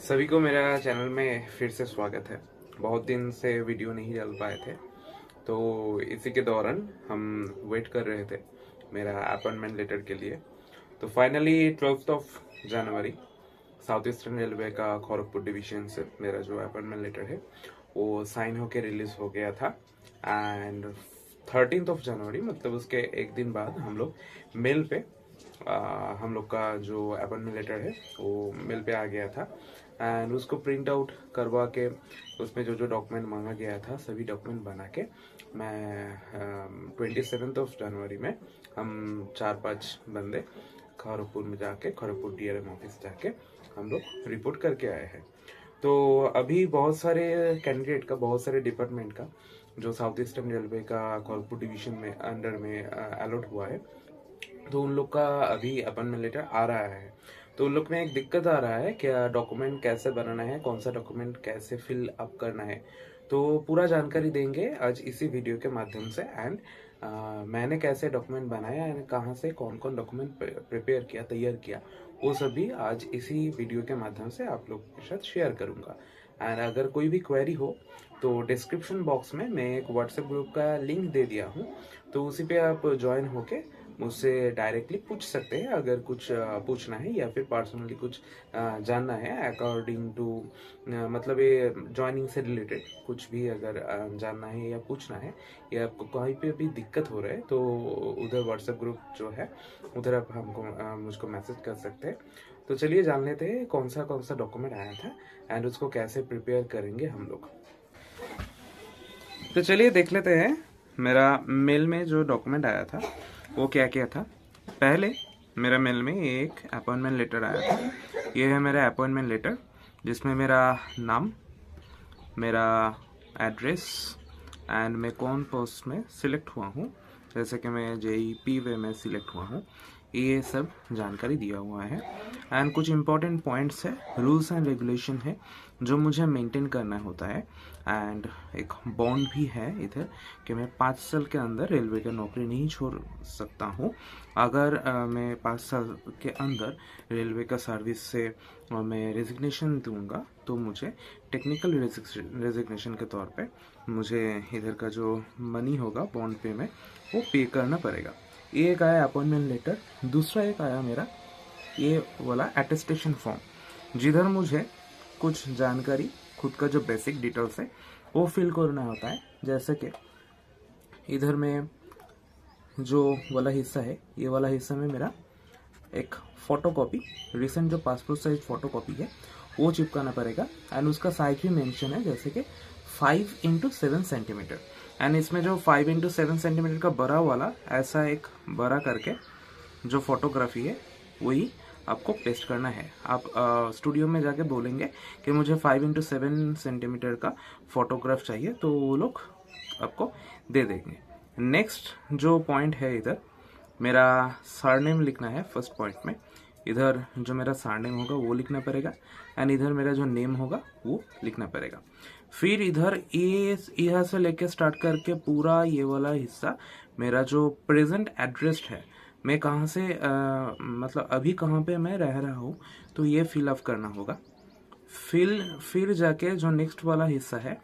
सभी को मेरा चैनल में फिर से स्वागत है। बहुत दिन से वीडियो नहीं डाल पाए थे, तो इसी के दौरान हम वेट कर रहे थे मेरा अपॉइंटमेंट लेटर के लिए। तो फाइनली 12 जनवरी साउथ ईस्टर्न रेलवे का खड़गपुर डिवीजन से मेरा जो अपॉइंटमेंट लेटर है वो साइन होके रिलीज हो गया था। एंड 13 जनवरी मतलब उसके एक दिन बाद हम लोग मेल पे हम लोग का जो अपॉइंटमेंट लेटर है वो मेल पे आ गया था। एंड उसको प्रिंट आउट करवा के उसमें जो जो डॉक्यूमेंट मांगा गया था सभी डॉक्यूमेंट बना के मैं 27 जनवरी में हम 4-5 बंदे खड़गपुर में जाके खड़गपुर DRM ऑफिस जाके हम लोग रिपोर्ट करके आए हैं। तो अभी बहुत सारे कैंडिडेट का, बहुत सारे डिपार्टमेंट का जो साउथ ईस्टर्न रेलवे का खड़गपुर डिवीजन में अंडर में अलॉट हुआ है, तो उन लोग का अभी अपॉइंटमेंट लेटर आ रहा है। तो उन लोग में एक दिक्कत आ रहा है क्या डॉक्यूमेंट कैसे बनाना है, कौन सा डॉक्यूमेंट कैसे फिल अप करना है। तो पूरा जानकारी देंगे आज इसी वीडियो के माध्यम से। एंड मैंने कैसे डॉक्यूमेंट बनाया एंड कहाँ से कौन कौन डॉक्यूमेंट प्रिपेयर किया, तैयार किया, वो सभी आज इसी वीडियो के माध्यम से आप लोग के साथ शेयर करूँगा। एंड अगर कोई भी क्वेरी हो तो डिस्क्रिप्शन बॉक्स में मैं एक व्हाट्सएप ग्रुप का लिंक दे दिया हूँ, तो उसी पे आप ज्वाइन होके मुझसे डायरेक्टली पूछ सकते हैं। अगर कुछ पूछना है या फिर पर्सनली कुछ जानना है अकॉर्डिंग टू मतलब ये ज्वाइनिंग से रिलेटेड कुछ भी अगर जानना है या पूछना है या आपको कहीं पे भी दिक्कत हो रहा है, तो उधर व्हाट्सएप ग्रुप जो है उधर आप हमको मुझको मैसेज कर सकते हैं। तो चलिए जान लेते हैं कौन सा डॉक्यूमेंट आया था एंड उसको कैसे प्रिपेयर करेंगे हम लोग। तो चलिए देख लेते हैं मेरा मेल में जो डॉक्यूमेंट आया था वो क्या क्या था। पहले मेरा मेल में एक अपॉइंटमेंट लेटर आया था। ये है मेरा अपॉइंटमेंट लेटर जिसमें मेरा नाम, मेरा एड्रेस एंड मैं कौन पोस्ट में सिलेक्ट हुआ हूँ, जैसे कि मैं JEP में सिलेक्ट हुआ हूँ, ये सब जानकारी दिया हुआ है। एंड कुछ इम्पोर्टेंट पॉइंट्स है, रूल्स एंड रेगुलेशन है जो मुझे मेंटेन करना होता है। एंड एक बॉन्ड भी है इधर कि मैं 5 साल के अंदर रेलवे का नौकरी नहीं छोड़ सकता हूँ। अगर मैं 5 साल के अंदर रेलवे का सर्विस से मैं रेजिग्नेशन दूंगा तो मुझे टेक्निकल रेजिग्नेशन के तौर पे मुझे इधर का जो मनी होगा बॉन्ड पे में वो पे करना पड़ेगा। ये एक आया अपॉइंटमेंट लेटर। दूसरा एक आया मेरा ये वाला अटेस्टेशन फॉर्म, जिधर मुझे कुछ जानकारी, खुद का जो बेसिक डिटेल्स है वो फिल करना होता है। जैसे कि इधर में जो वाला हिस्सा है, ये वाला हिस्सा में मेरा एक फोटोकॉपी, रिसेंट जो पासपोर्ट साइज फोटोकॉपी है वो चिपकाना पड़ेगा। एंड उसका साइज भी मेंशन है, जैसे कि 5x7 सेंटीमीटर। एंड इसमें जो 5x7 सेंटीमीटर का बड़ा वाला ऐसा एक बड़ा करके जो फोटोग्राफी है वही आपको पेस्ट करना है। आप स्टूडियो में जाके बोलेंगे कि मुझे 5x7 सेंटीमीटर का फोटोग्राफ चाहिए, तो वो लोग आपको दे देंगे। नेक्स्ट जो पॉइंट है, इधर मेरा सरनेम लिखना है। फर्स्ट पॉइंट में इधर जो मेरा सरनेम होगा वो लिखना पड़ेगा एंड इधर मेरा जो नेम होगा वो लिखना पड़ेगा। फिर इधर यहाँ से लेके स्टार्ट करके पूरा ये वाला हिस्सा मेरा जो प्रेजेंट एड्रेस है, मैं कहाँ से मतलब अभी कहाँ पे मैं रह रहा हूँ, तो ये फिल अप करना होगा। फिर जाके जो नेक्स्ट वाला हिस्सा है,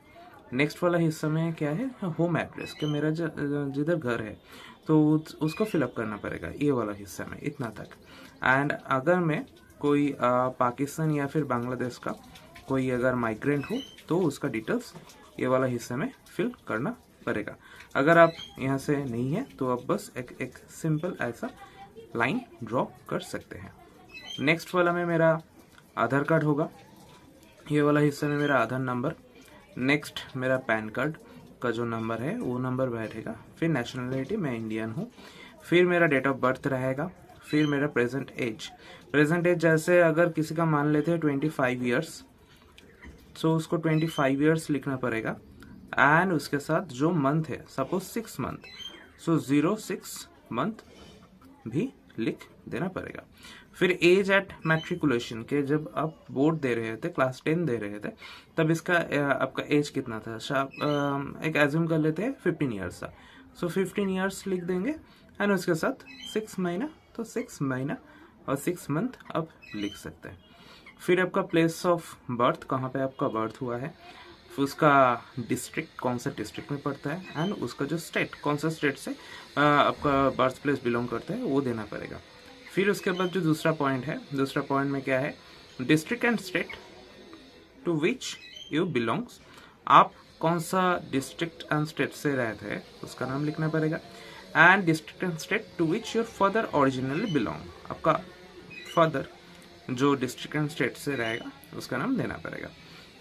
नेक्स्ट वाला हिस्सा में क्या है, होम एड्रेस कि मेरा जिधर घर है तो उसको फिलअप करना पड़ेगा ये वाला हिस्सा में, इतना तक। एंड अगर मैं कोई पाकिस्तान या फिर बांग्लादेश का कोई अगर माइग्रेंट हो तो उसका डिटेल्स ये वाला हिस्से में फिल करना पड़ेगा। अगर आप यहाँ से नहीं है तो आप बस एक सिंपल ऐसा लाइन ड्रॉ कर सकते हैं। नेक्स्ट वाला में मेरा आधार कार्ड होगा, ये वाला हिस्से में मेरा आधार नंबर। नेक्स्ट मेरा पैन कार्ड का जो नंबर है वो नंबर बैठेगा। फिर नेशनलिटी, मैं इंडियन हूँ। फिर मेरा डेट ऑफ बर्थ रहेगा। फिर मेरा प्रेजेंट एज जैसे अगर किसी का मान लेते हैं 25 ईयर्स, सो उसको 25 ईयर्स लिखना पड़ेगा। एंड उसके साथ जो मंथ है, सपोज 6 मंथ, सो 06 मंथ भी लिख देना पड़ेगा। फिर एज एट मैट्रिकुलेशन के जब आप बोर्ड दे रहे थे, क्लास 10 दे रहे थे, तब इसका आपका एज कितना था, एक एज्यूम कर लेते हैं 15 ईयर्स था, सो 15 ईयर्स लिख देंगे। एंड उसके साथ 6 महीना, तो 6 महीना और 6 मंथ आप लिख सकते हैं। फिर आपका प्लेस ऑफ बर्थ, कहाँ पे आपका बर्थ हुआ है, फिर उसका डिस्ट्रिक्ट कौन सा डिस्ट्रिक्ट में पड़ता है, एंड उसका जो स्टेट कौन सा स्टेट से आपका बर्थ प्लेस बिलोंग करता है वो देना पड़ेगा। फिर उसके बाद जो दूसरा पॉइंट है, दूसरा पॉइंट में क्या है, district and state to which you belongs, आप कौन सा डिस्ट्रिक्ट एंड स्टेट से रहते हैं उसका नाम लिखना पड़ेगा, and district and state to which your father originally belong, आपका फादर जो डिस्ट्रिक्ट एंड स्टेट से रहेगा उसका नाम देना पड़ेगा।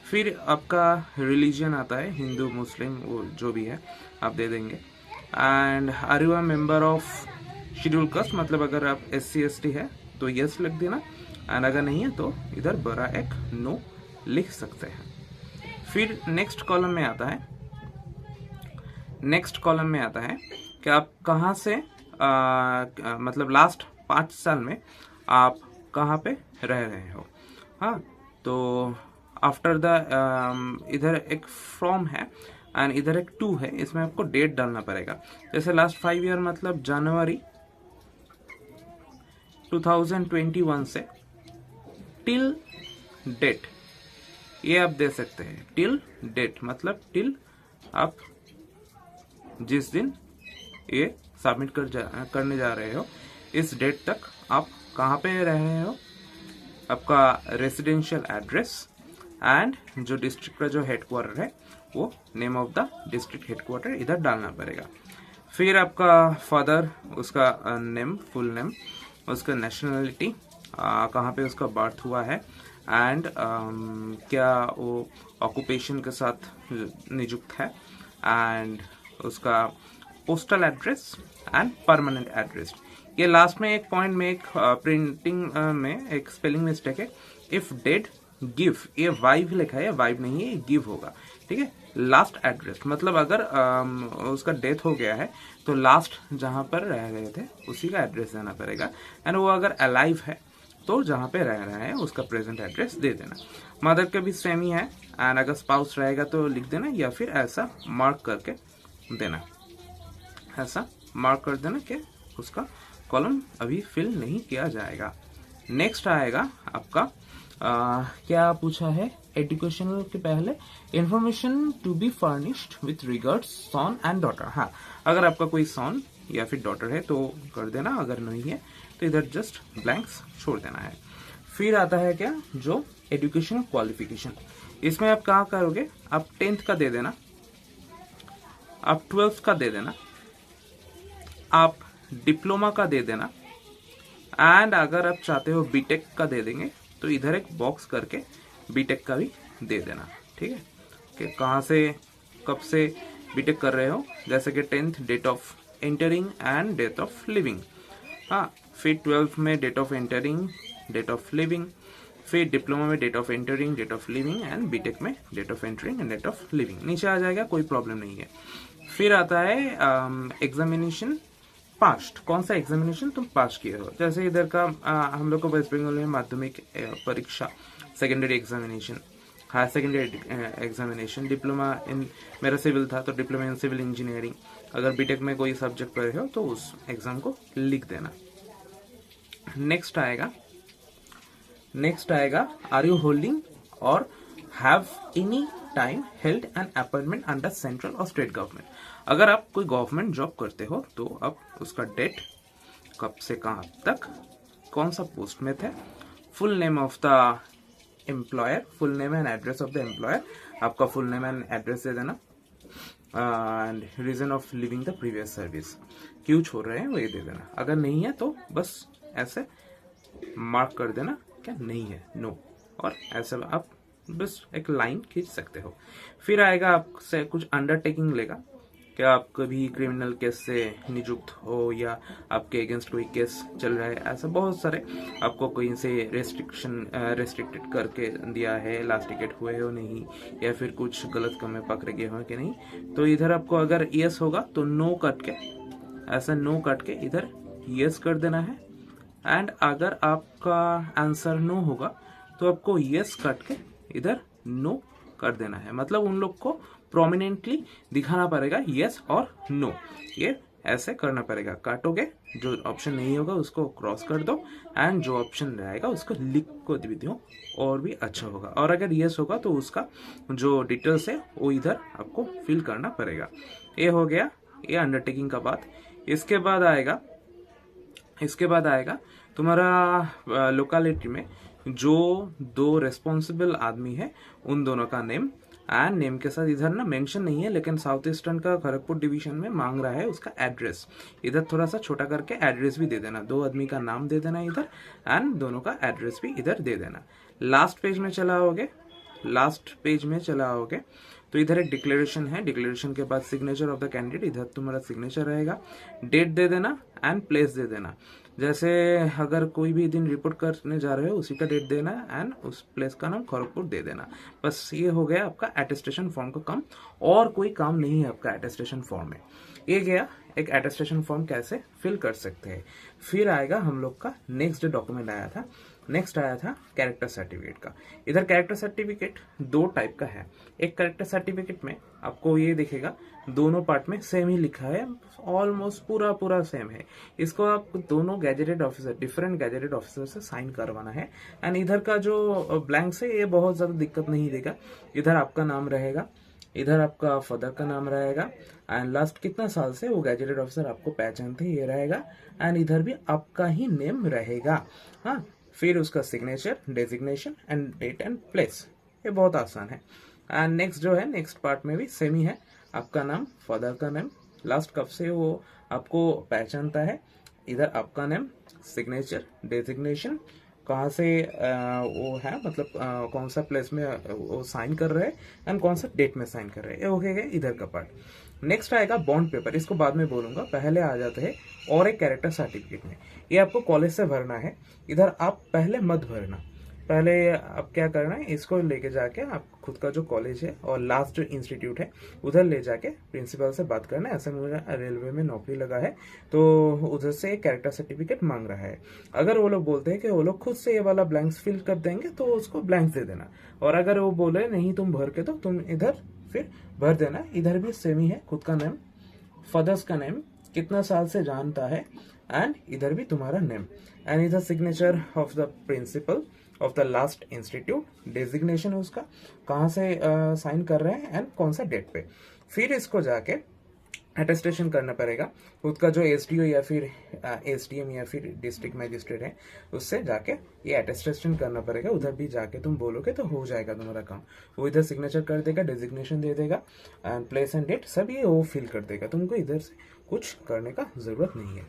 फिर आपका रिलीजन आता है, हिंदू मुस्लिम वो जो भी है आप दे देंगे, and are you a member of schedule caste, मतलब अगर आप SC/ST है तो यस लिख देना, एंड अगर नहीं है तो इधर बड़ा एक नो लिख सकते हैं। फिर नेक्स्ट कॉलम में आता है, नेक्स्ट कॉलम में आता है कि आप कहाँ से मतलब लास्ट 5 साल में आप कहाँ पे रह रहे हो। हाँ, तो आफ्टर द इधर एक फ्रॉम है एंड इधर एक टू है, इसमें आपको डेट डालना पड़ेगा। जैसे लास्ट 5 ईयर मतलब जनवरी 2021 से टिल डेट, ये आप दे सकते हैं। टिल डेट मतलब टिल आप जिस दिन ये सबमिट करने जा रहे हो इस डेट तक आप कहाँ पे रह रहे हो, आपका रेसिडेंशियल एड्रेस एंड जो डिस्ट्रिक्ट का जो हेडक्वार्टर है वो name of the district headquarter इधर डालना पड़ेगा। फिर आपका फादर, उसका नेम, फुल नेम, उसका नेशनलिटी, कहाँ पे उसका बर्थ हुआ है, एंड क्या वो ऑक्यूपेशन के साथ नियुक्त है, एंड उसका postal address and permanent address. ये लास्ट में एक पॉइंट में एक प्रिंटिंग में एक स्पेलिंग मिस्टेक है, इफ डेड गिव, ये वाइव लिखा है, वाइव नहीं है, ये गिव होगा, ठीक है। लास्ट एड्रेस मतलब अगर उसका डेथ हो गया है तो लास्ट जहां पर रह गए थे उसी का एड्रेस देना पड़ेगा, एंड वो अगर अलाइव है तो जहां पे रह रहा है उसका प्रेजेंट एड्रेस दे देना। मदर का भी सेम ही है, एंड अगर स्पाउस रहेगा तो लिख देना, या फिर ऐसा मार्क करके देना, ऐसा मार्क कर देना कि उसका कॉलम अभी फिल नहीं किया जाएगा। नेक्स्ट आएगा आपका क्या पूछा है एजुकेशनल के पहले, information to be furnished with regards son and daughter. हाँ, अगर आपका कोई सन या फिर डॉटर है तो कर देना, अगर नहीं है तो इधर जस्ट ब्लैंक्स छोड़ देना है। फिर आता है क्या, जो एजुकेशनल क्वालिफिकेशन, इसमें आप कहाँ करोगे, आप 10th का दे देना, आप 12th का दे देना, आप डिप्लोमा का दे देना, एंड अगर आप चाहते हो बीटेक का दे देंगे तो इधर एक बॉक्स करके बीटेक का भी दे देना, ठीक है, कि कहाँ से कब से बीटेक कर रहे हो, जैसे कि 10th date of entering and date of leaving. हाँ, फिर 12th में date of entering, date of leaving, फिर डिप्लोमा में date of entering, date of leaving, and BTech में date of entering and date of leaving. नीचे आ जाएगा, कोई प्रॉब्लम नहीं है। फिर आता है एग्जामिनेशन पास्ट, कौन सा एग्जामिनेशन तुम पास किए हो। जैसे इधर का हम लोग को वेस्ट बंगाल में माध्यमिक परीक्षा, secondary examination, higher secondary examination, diploma in, मेरा सिविल था तो डिप्लोमा इन सिविल इंजीनियरिंग, अगर बीटेक में कोई सब्जेक्ट पढ़े हो तो उस एग्जाम को लिख देना। नेक्स्ट आएगा आर यू होल्डिंग और have any time held an appointment under central और स्टेट गवर्नमेंट। अगर आप कोई गवर्नमेंट जॉब करते हो तो आप उसका डेट कब से कहाँ तक, कौन सा पोस्ट में थे, full name of the employer, full name and address of the employer, आपका फुल नेम एंड एड्रेस दे देना, and reason of living the previous service, क्यों छोड़ रहे हैं वो ये दे देना। अगर नहीं है तो बस ऐसे मार्क कर देना क्या नहीं है, नो, और ऐसा आप बस एक लाइन खींच सकते हो। फिर आएगा आपसे कुछ अंडरटेकिंग लेगा, क्या आप कभी क्रिमिनल केस से नियुक्त हो या आपके अगेंस्ट कोई केस चल रहा है, ऐसा बहुत सारे आपको कहीं से रेस्ट्रिक्टेड करके दिया है, लास्ट टिकट हुए हो नहीं, या फिर कुछ गलत काम में पकड़े गए हो कि नहीं, तो इधर आपको अगर यस होगा तो नो कट के, ऐसा नो कट के इधर यस कर देना है, एंड अगर आपका आंसर नो होगा तो आपको यस कट के इधर नो कर देना है। मतलब उन लोग को प्रोमिनेंटली दिखाना पड़ेगा यस और नो, ये ऐसे करना पड़ेगा। काटोगे, जो ऑप्शन नहीं होगा उसको क्रॉस कर दो एंड जो ऑप्शन रहेगा उसको लिख को भी दो और भी अच्छा होगा। और अगर यस होगा तो उसका जो डिटेल्स है वो इधर आपको फिल करना पड़ेगा। ये हो गया ये अंडरटेकिंग का बात। इसके बाद आएगा तुम्हारा लोकेलिटी में जो 2 रेस्पॉन्सिबल आदमी है उन दोनों का नेम, एंड नेम के साथ इधर ना मेंशन नहीं है लेकिन साउथ ईस्टर्न का खड़गपुर डिवीजन में मांग रहा है उसका एड्रेस। इधर थोड़ा सा छोटा करके एड्रेस भी दे देना, 2 आदमी का नाम दे देना इधर एंड दोनों का एड्रेस भी इधर दे देना। लास्ट पेज में चला आओगे तो इधर एक डिक्लेरेशन है। डिक्लेरेशन के बाद सिग्नेचर ऑफ द कैंडिडेट, इधर तुम्हारा सिग्नेचर रहेगा, डेट दे देना एंड प्लेस दे देना। जैसे अगर कोई भी दिन रिपोर्ट करने जा रहे हो उसी का डेट देना एंड उस प्लेस का नाम खड़गपुर दे देना। बस ये हो गया आपका अटेस्टेशन फॉर्म का काम, और कोई काम नहीं है आपका अटेस्टेशन फॉर्म में। ये गया एक अटेस्टेशन फॉर्म कैसे फिल कर सकते हैं। फिर आएगा हम लोग का नेक्स्ट डॉक्यूमेंट आया था कैरेक्टर सर्टिफिकेट का। इधर कैरेक्टर सर्टिफिकेट 2 टाइप का है। एक कैरेक्टर सर्टिफिकेट में आपको ये दिखेगा दोनों पार्ट में सेम ही लिखा है, ऑलमोस्ट पूरा सेम है। इसको आप दोनों डिफरेंट गैजेटेड ऑफिसर से साइन करवाना है। एंड इधर का जो ब्लैंक्स है ये बहुत ज्यादा दिक्कत नहीं देगा। इधर आपका नाम रहेगा, इधर आपका फादर का नाम रहेगा एंड लास्ट कितना साल से वो गैजेटेड ऑफिसर आपको पहचानते ये रहेगा, एंड इधर भी आपका ही नेम रहेगा। हाँ, फिर उसका signature, designation and date and place. ये बहुत आसान है। एंड नेक्स्ट पार्ट में भी सेम ही है, आपका नाम, फादर का नेम, लास्ट कब से वो आपको पहचानता है, इधर आपका नेम, सिग्नेचर, डेजिग्नेशन, कहाँ से वो है, मतलब कौन सा प्लेस में वो साइन कर रहे हैं एंड कौन सा डेट में साइन कर रहे हैं। ये हो गया इधर का पार्ट। नेक्स्ट आएगा बॉन्ड पेपर, इसको बाद में बोलूंगा, पहले आ जाते हैं और एक कैरेक्टर सर्टिफिकेट में। ये आपको कॉलेज से भरना है। इधर आप पहले मत भरना, पहले आप क्या करना है, इसको लेके जाके आप खुद का जो कॉलेज है और लास्ट जो इंस्टीट्यूट है उधर ले जाके प्रिंसिपल से बात करना है। ऐसे मुझे रेलवे में नौकरी लगा है तो उधर से एक कैरेक्टर सर्टिफिकेट मांग रहा है। अगर वो लोग बोलते हैं कि वो लोग खुद से ये वाला ब्लैंक्स फिल कर देंगे तो उसको ब्लैंक्स दे देना, और अगर वो बोले नहीं तुम भर के तो तुम इधर फिर भर देना। इधर भी सेम ही है, खुद का नेम, फादर्स का नेम, कितना साल से जानता है, एंड इधर भी तुम्हारा नेम, एंड इधर signature of the principle of the last institute, designation उसका, कहाँ से साइन कर रहे हैं एंड कौन सा डेट पे। फिर इसको जाके अटेस्टेशन करना पड़ेगा, खुद का जो एसडीओ या फिर एसडीएम या फिर डिस्ट्रिक्ट मैजिस्ट्रेट है उससे जाके ये अटेस्टेशन करना पड़ेगा। उधर भी जाके तुम बोलोगे तो हो जाएगा तुम्हारा काम। वो इधर सिग्नेचर कर देगा, डेजिग्नेशन दे देगा एंड प्लेस एंड डेट सब ये वो फिल कर देगा। तुमको इधर से कुछ करने का जरूरत नहीं है।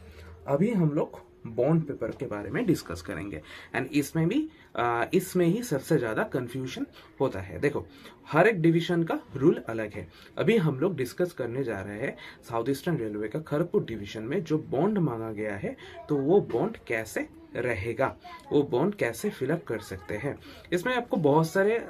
अभी हम लोग बॉन्ड पेपर के बारे में डिस्कस करेंगे एंड इसमें ही सबसे ज्यादा कंफ्यूजन होता है। देखो, हर एक डिवीजन का रूल अलग है। अभी हम लोग डिस्कस करने जा रहे हैं साउथ ईस्टर्न रेलवे का खड़गपुर डिवीजन में जो बॉन्ड मांगा गया है, तो वो बॉन्ड कैसे रहेगा, वो बॉन्ड कैसे फिलअप कर सकते हैं। इसमें आपको बहुत सारे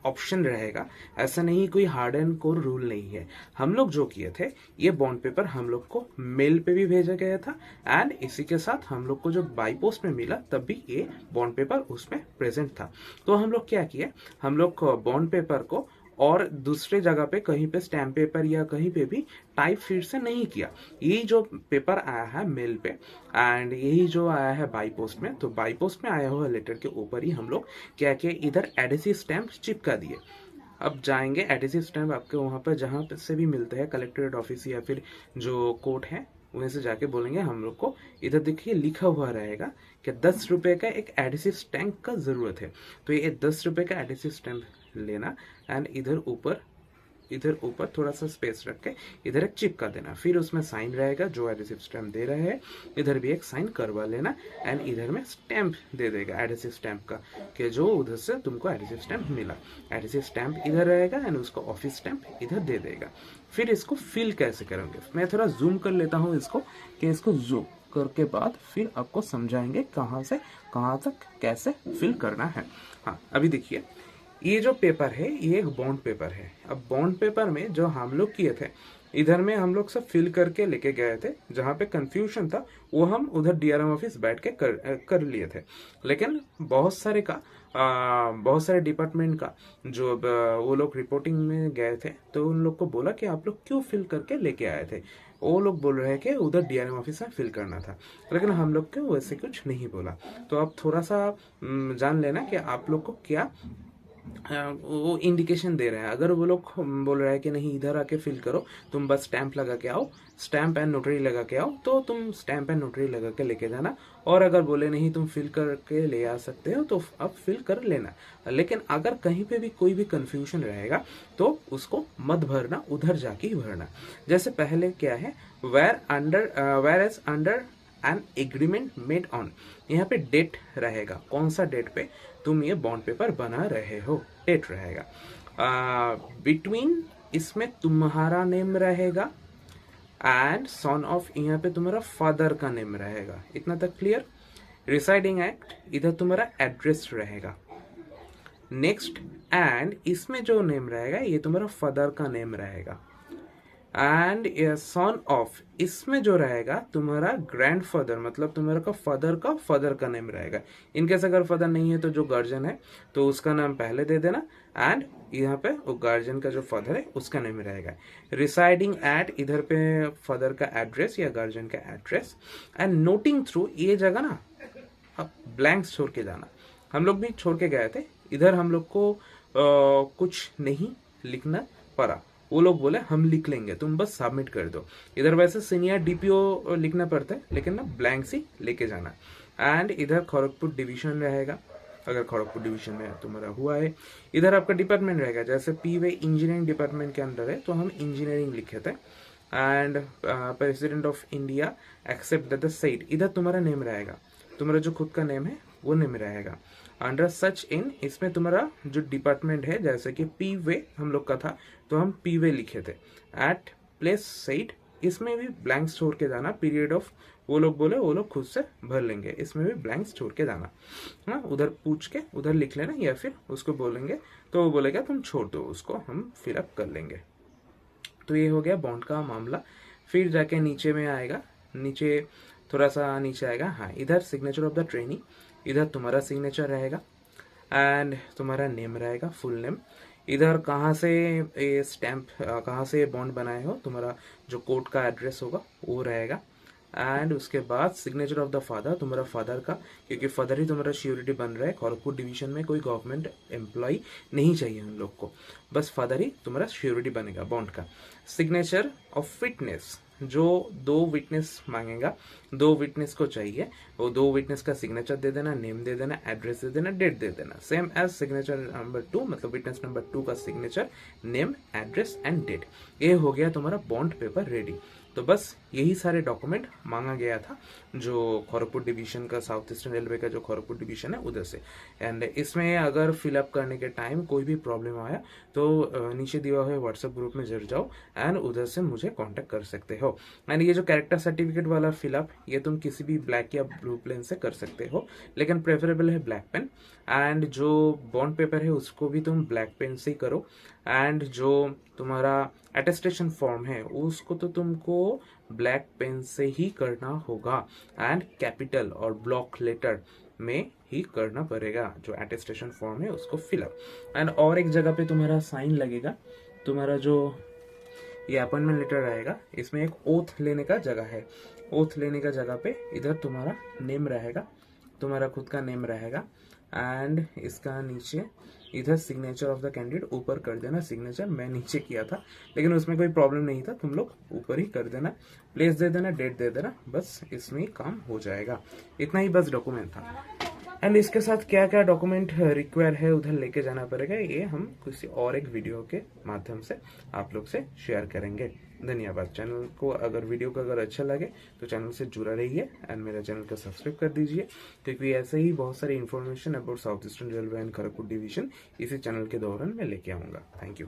ऑप्शन रहेगा, ऐसा नहीं कोई हार्ड एंड कोर रूल नहीं है। हम लोग जो किए थे, ये बॉन्ड पेपर हम लोग को मेल पे भी भेजा गया था एंड इसी के साथ हम लोग को जो बाई पोस्ट में मिला तब भी ये बॉन्ड पेपर उसमें प्रेजेंट था। तो हम लोग क्या किए, हम लोग बॉन्ड पेपर को और दूसरे जगह पे कहीं पे स्टैम्प पेपर या कहीं पे भी टाइप शीट से नहीं किया। यही जो पेपर आया है मेल पे एंड यही जो आया है बाई पोस्ट में, तो बाई पोस्ट में आया हुआ लेटर के ऊपर ही हम लोग क्या किए, इधर एडहेसिव स्टैम्प चिपका दिए। अब जाएंगे एडहेसिव स्टैम्प आपके वहां पर जहां से भी मिलते हैं, कलेक्ट्रेट ऑफिस या फिर जो कोर्ट है वहीं से जाके बोलेंगे हम लोग को इधर देखिए लिखा हुआ रहेगा कि 10 रुपए का एक एडहेसिव स्टैम्प का जरूरत है। तो ये 10 रुपए का एडहेसिव स्टैम्प लेना एंड इधर ऊपर थोड़ा सा स्पेस रख के इधर एक चिपका देना। फिर उसमें साइन रहेगा जो एडहेसिव स्टैम्प दे रहे हैं, इधर भी एक साइन करवा लेना एंड इधर में स्टैम्प दे देगा एडहेसिव स्टैम्प का कि जो उधर से तुमको एडहेसिव स्टैम्प मिला। एडहेसिव स्टैम्प इधर रहेगा एंड उसका ऑफिस स्टैम्प इधर दे देगा। फिर इसको फिल कैसे करेंगे, मैं थोड़ा जूम कर लेता हूँ इसको, कि इसको जूम करके बाद फिर आपको समझाएंगे कहाँ से कहाँ तक कैसे फिल करना है। हाँ, अभी देखिए ये जो पेपर है ये एक बॉन्ड पेपर है। अब बॉन्ड पेपर में जो हम लोग किए थे, इधर में हम लोग सब फिल करके लेके गए थे, जहाँ पे कंफ्यूजन था वो हम उधर डीआरएम ऑफिस बैठ के कर लिए थे। लेकिन बहुत सारे डिपार्टमेंट का जो वो लोग रिपोर्टिंग में गए थे, तो उन लोग को बोला कि आप लोग क्यों फिल करके लेके आए थे। वो लोग बोल रहे हैं कि उधर डीआरएम ऑफिस में फिल करना था, लेकिन हम लोग को वैसे कुछ नहीं बोला। तो आप थोड़ा सा जान लेना कि आप लोग को क्या वो इंडिकेशन दे रहे हैं। अगर वो लोग बोल रहे हैं कि नहीं इधर आके फिल करो, तुम बस स्टैंप लगा के आओ, स्टैंप एंड नोटरी लगा के आओ, तो तुम स्टैंप एंड नोटरी लगा के लेके जाना। और अगर बोले नहीं तुम फिल करके ले आ सकते हो तो अब फिल कर लेना। लेकिन अगर कहीं पे भी कोई भी कंफ्यूजन रहेगा तो उसको मत भरना, उधर जाके ही भरना। जैसे पहले क्या है, whereas under an agreement made on, यहाँ पे डेट रहेगा, कौन सा डेट पे तुम ये बॉन्ड पेपर बना रहे हो, डेट रहेगा। बिटवीन इसमें तुम्हारा नेम रहेगा एंड सन ऑफ, यहाँ पे तुम्हारा फादर का नेम रहेगा। इतना तक क्लियर। रिसाइडिंग एक्ट, इधर तुम्हारा एड्रेस रहेगा। नेक्स्ट, एंड इसमें जो नेम रहेगा ये तुम्हारा फादर का नेम रहेगा। एंड सन ऑफ, इसमें जो रहेगा तुम्हारा ग्रैंडफादर, मतलब तुम्हारा फादर का नेम रहेगा। इनकेस अगर फादर नहीं है तो जो गार्जियन है तो उसका नाम पहले दे देना, एंड यहाँ पे वो गार्जियन का जो फादर है उसका नेम रहेगा। रिसाइडिंग एट, इधर पे फादर का एड्रेस या गार्जियन का एड्रेस। एंड नोटिंग थ्रू, ये जगह ना अब ब्लैंक्स छोड़ के जाना। हम लोग भी छोड़ के गए थे, इधर हम लोग को कुछ नहीं लिखना पड़ा। वो लोग बोले हम लिख लेंगे, तुम बस सबमिट कर दो। इधर वैसे सीनियर डीपीओ लिखना पड़ता है, लेकिन ना ब्लैंक्स ही लेके जाना। एंड इधर खड़गपुर डिवीजन रहेगा, अगर खड़गपुर डिवीजन में तुम्हारा हुआ है। इधर आपका डिपार्टमेंट रहेगा, जैसे पीवे इंजीनियरिंग डिपार्टमेंट के अंदर है तो हम इंजीनियरिंग लिखे थे। And president of India accept the site, इधर तुम्हारा नेम रहेगा, तुम्हारा जो खुद का नेम है वो नेम रहेगा। अंडर सच इन, इसमें तुम्हारा जो डिपार्टमेंट है, जैसे कि पी वे हम लोग का था तो हम पी वे लिखे थे। एट प्लेस साइट, इसमें भी ब्लैंक्स छोड़ के जाना। पीरियड ऑफ, वो लोग बोले वो लोग खुद से भर लेंगे, इसमें भी ब्लैंक्स छोड़ के जाना। हाँ, उधर पूछ के उधर लिख लेना, या फिर उसको बोलेंगे तो वो बोलेगा तुम छोड़ दो, उसको हम फिलअप कर लेंगे। तो ये हो गया बॉन्ड का मामला। फिर जाके नीचे में आएगा, नीचे थोड़ा सा नीचे आएगा, हाँ इधर सिग्नेचर ऑफ द ट्रेनी, इधर तुम्हारा सिग्नेचर रहेगा एंड तुम्हारा नेम रहेगा, फुल नेम। इधर कहाँ से ये स्टैंप, कहाँ से ये बॉन्ड बनाए हो, तुम्हारा जो कोर्ट का एड्रेस होगा वो रहेगा। एंड उसके बाद सिग्नेचर ऑफ द फादर, तुम्हारा फादर का, क्योंकि फादर ही तुम्हारा श्योरिटी बन रहा है। खड़गपुर डिवीजन में कोई गवर्नमेंट एम्प्लॉय नहीं चाहिए हम लोग को, बस फादर ही तुम्हारा श्योरिटी बनेगा बॉन्ड का। सिग्नेचर ऑफ विटनेस, जो 2 विटनेस मांगेगा, 2 विटनेस को चाहिए, वो 2 विटनेस का सिग्नेचर दे देना, नेम दे देना, एड्रेस दे देना, डेट दे देना। सेम एज सिग्नेचर नंबर 2, मतलब विटनेस नंबर 2 का signature, name, address and date. ये हो गया तुम्हारा बॉन्ड पेपर रेडी। तो बस यही सारे डॉक्यूमेंट मांगा गया था जो खड़गपुर डिवीजन का, साउथ ईस्टर्न रेलवे का जो खड़गपुर डिवीजन है उधर से। एंड इसमें अगर फिलअप करने के टाइम कोई भी प्रॉब्लम आया तो नीचे दिया हुए व्हाट्सएप ग्रुप में जरूर जाओ एंड उधर से मुझे कांटेक्ट कर सकते हो। एंड ये जो कैरेक्टर सर्टिफिकेट वाला फिलअप, ये तुम किसी भी ब्लैक या ब्लू पेन से कर सकते हो, लेकिन प्रेफरेबल है ब्लैक पेन। एंड जो बॉन्ड पेपर है उसको भी तुम ब्लैक पेन से ही करो। एंड जो तुम्हारा अटेस्टेशन फॉर्म है उसको तो तुमको ब्लैक पेन से ही करना होगा, एंड कैपिटल और ब्लॉक लेटर में ही करना पड़ेगा। जो अटेस्टेशन फॉर्म है उसको फिलअप। एंड और एक जगह पे तुम्हारा साइन लगेगा, तुम्हारा जो ये अपॉइंटमेंट लेटर रहेगा, इसमें एक ओथ लेने का जगह है। ओथ लेने का जगह पे इधर तुम्हारा नेम रहेगा, तुम्हारा खुद का नेम रहेगा। एंड इसका नीचे इधर सिग्नेचर ऑफ द कैंडिडेट ऊपर कर देना। सिग्नेचर मैं नीचे किया था लेकिन उसमें कोई प्रॉब्लम नहीं था, तुम लोग ऊपर ही कर देना। प्लेस दे देना, डेट दे देना, बस इसमें ही काम हो जाएगा। इतना ही बस डॉक्यूमेंट था। एंड इसके साथ क्या क्या डॉक्यूमेंट रिक्वायर है उधर लेके जाना पड़ेगा, ये हम किसी और एक वीडियो के माध्यम से आप लोग से शेयर करेंगे। धन्यवाद। चैनल को अगर वीडियो को अगर अच्छा लगे तो चैनल से जुड़ा रहिए एंड मेरा चैनल को सब्सक्राइब कर दीजिए, क्योंकि ऐसे ही बहुत सारी information about south eastern railway and Kharagpur division इसी चैनल के दौरान मैं लेके आऊंगा। Thank you.